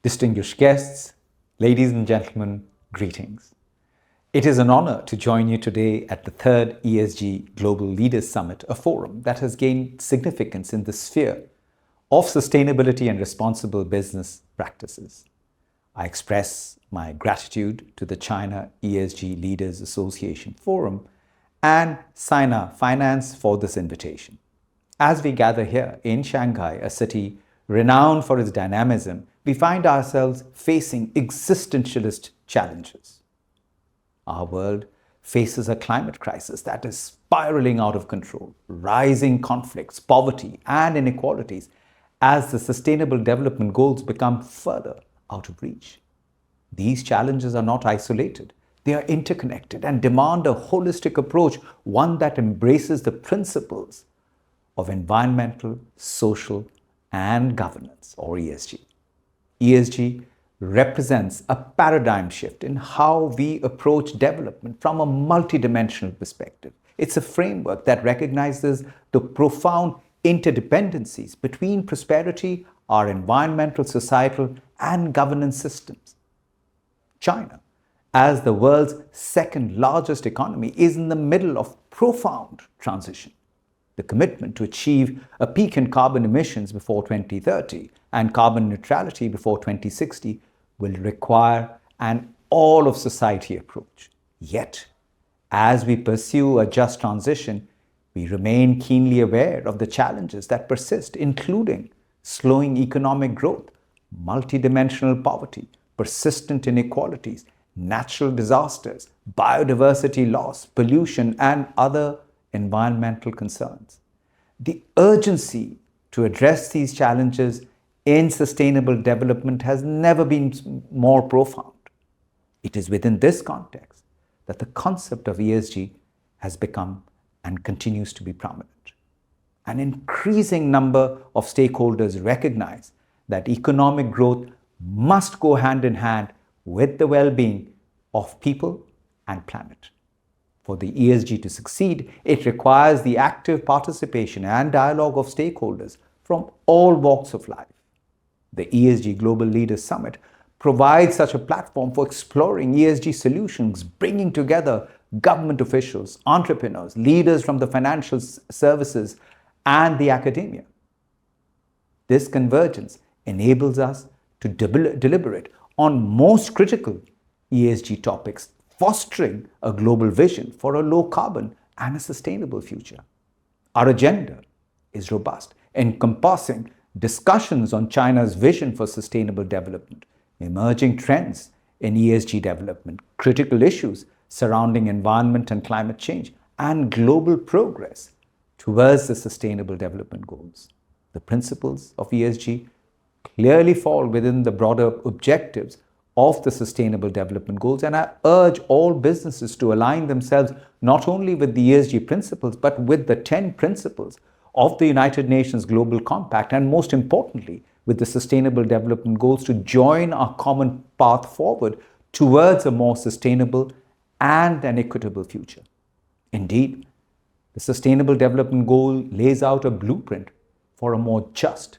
Distinguished guests, ladies and gentlemen, greetings. It is an honor to join you today at the third ESG Global Leaders Summit, a forum that has gained significance in the sphere of sustainability and responsible business practices. I express my gratitude to the China ESG Leaders Association Forum and Sina Finance for this invitation. As we gather here in Shanghai, a city renowned for its dynamism, we find ourselves facing existentialist challenges. Our world faces a climate crisis that is spiraling out of control, rising conflicts, poverty, and inequalities as the Sustainable Development Goals become further out of reach. These challenges are not isolated. They are interconnected and demand a holistic approach, one that embraces the principles of environmental, social, and governance, or ESG. ESG represents a paradigm shift in how we approach development from a multidimensional perspective. It's a framework that recognizes the profound interdependencies between prosperity, our environmental, societal, and governance systems. China, as the world's second largest economy, is in the middle of profound transition. The commitment to achieve a peak in carbon emissions before 2030 and carbon neutrality before 2060 will require an all-of-society approach. Yet, as we pursue a just transition, we remain keenly aware of the challenges that persist, including slowing economic growth, multidimensional poverty, persistent inequalities, natural disasters, biodiversity loss, pollution, and other environmental concerns. The urgency to address these challenges in sustainable development has never been more profound. It is within this context that the concept of ESG has become and continues to be prominent. An increasing number of stakeholders recognize that economic growth must go hand in hand with the well-being of people and planet. For the ESG to succeed, it requires the active participation and dialogue of stakeholders from all walks of life. The ESG Global Leaders Summit provides such a platform for exploring ESG solutions, bringing together government officials, entrepreneurs, leaders from the financial services, and the academia. This convergence enables us to deliberate on most critical ESG topics, fostering a global vision for a low carbon and a sustainable future. Our agenda is robust, encompassing discussions on China's vision for sustainable development, emerging trends in ESG development, critical issues surrounding environment and climate change, and global progress towards the Sustainable Development Goals. The principles of ESG clearly fall within the broader objectives of the Sustainable Development Goals, and I urge all businesses to align themselves not only with the ESG principles, but with the 10 principles of the United Nations Global Compact, and most importantly, with the Sustainable Development Goals to join our common path forward towards a more sustainable and an equitable future. Indeed, the Sustainable Development Goal lays out a blueprint for a more just,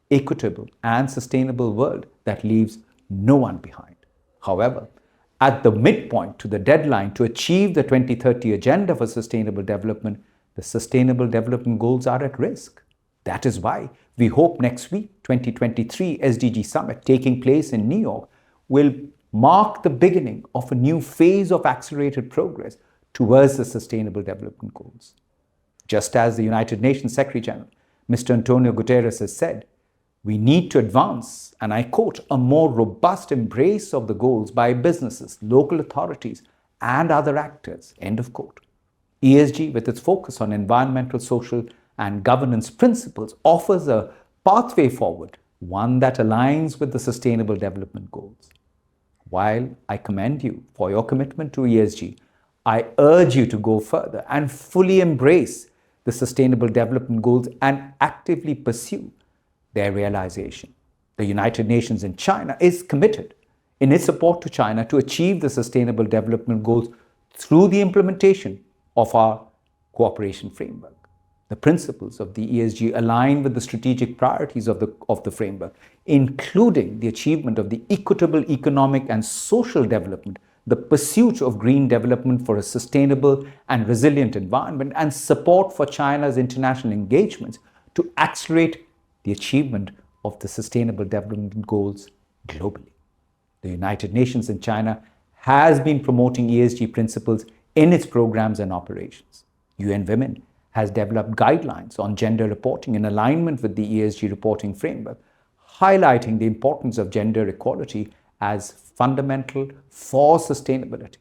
equitable, and sustainable world that leaves no one behind. However, at the midpoint to the deadline to achieve the 2030 Agenda for Sustainable Development, the Sustainable Development Goals are at risk. That is why we hope next week, 2023 SDG Summit taking place in New York, will mark the beginning of a new phase of accelerated progress towards the Sustainable Development Goals. Just as the United Nations Secretary General, Mr. Antonio Guterres, has said, we need to advance, and I quote, a more robust embrace of the goals by businesses, local authorities, and other actors, end of quote. ESG, with its focus on environmental, social, and governance principles, offers a pathway forward, one that aligns with the Sustainable Development Goals. While I commend you for your commitment to ESG, I urge you to go further and fully embrace the Sustainable Development Goals and actively pursue their realization. The United Nations in China is committed in its support to China to achieve the Sustainable Development Goals through the implementation of our cooperation framework. The principles of the ESG align with the strategic priorities of the framework, including the achievement of the equitable economic and social development, the pursuit of green development for a sustainable and resilient environment, and support for China's international engagements to accelerate the achievement of the Sustainable Development Goals globally. The United Nations in China has been promoting ESG principles in its programs and operations. UN Women has developed guidelines on gender reporting in alignment with the ESG reporting framework, highlighting the importance of gender equality as fundamental for sustainability.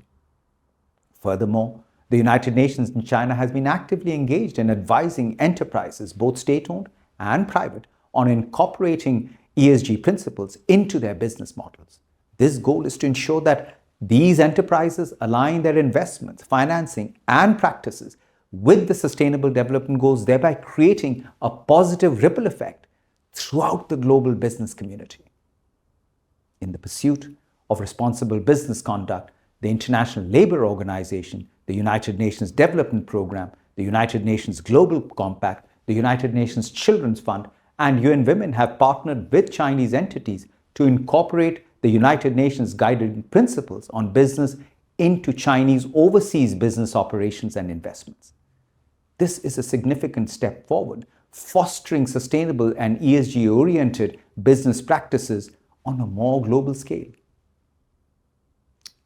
Furthermore, the United Nations in China has been actively engaged in advising enterprises, both state-owned and private, on incorporating ESG principles into their business models. This goal is to ensure that these enterprises align their investments, financing, and practices with the Sustainable Development Goals, thereby creating a positive ripple effect throughout the global business community. In the pursuit of responsible business conduct, the International Labour Organization, the United Nations Development Programme, the United Nations Global Compact, the United Nations Children's Fund, and UN Women have partnered with Chinese entities to incorporate the United Nations Guiding Principles on Business into Chinese overseas business operations and investments. This is a significant step forward, fostering sustainable and ESG-oriented business practices on a more global scale.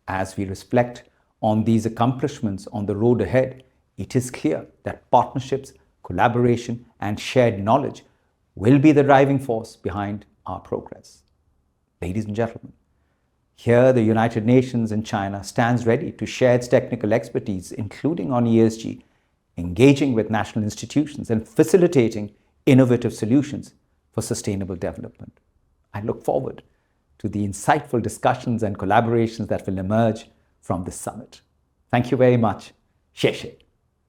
As we reflect on these accomplishments on the road ahead, it is clear that partnerships, collaboration, and shared knowledge will be the driving force behind our progress. Ladies and gentlemen, here the United Nations in China stands ready to share its technical expertise, including on ESG, engaging with national institutions and facilitating innovative solutions for sustainable development. I look forward to the insightful discussions and collaborations that will emerge from this summit. Thank you very much. 谢谢。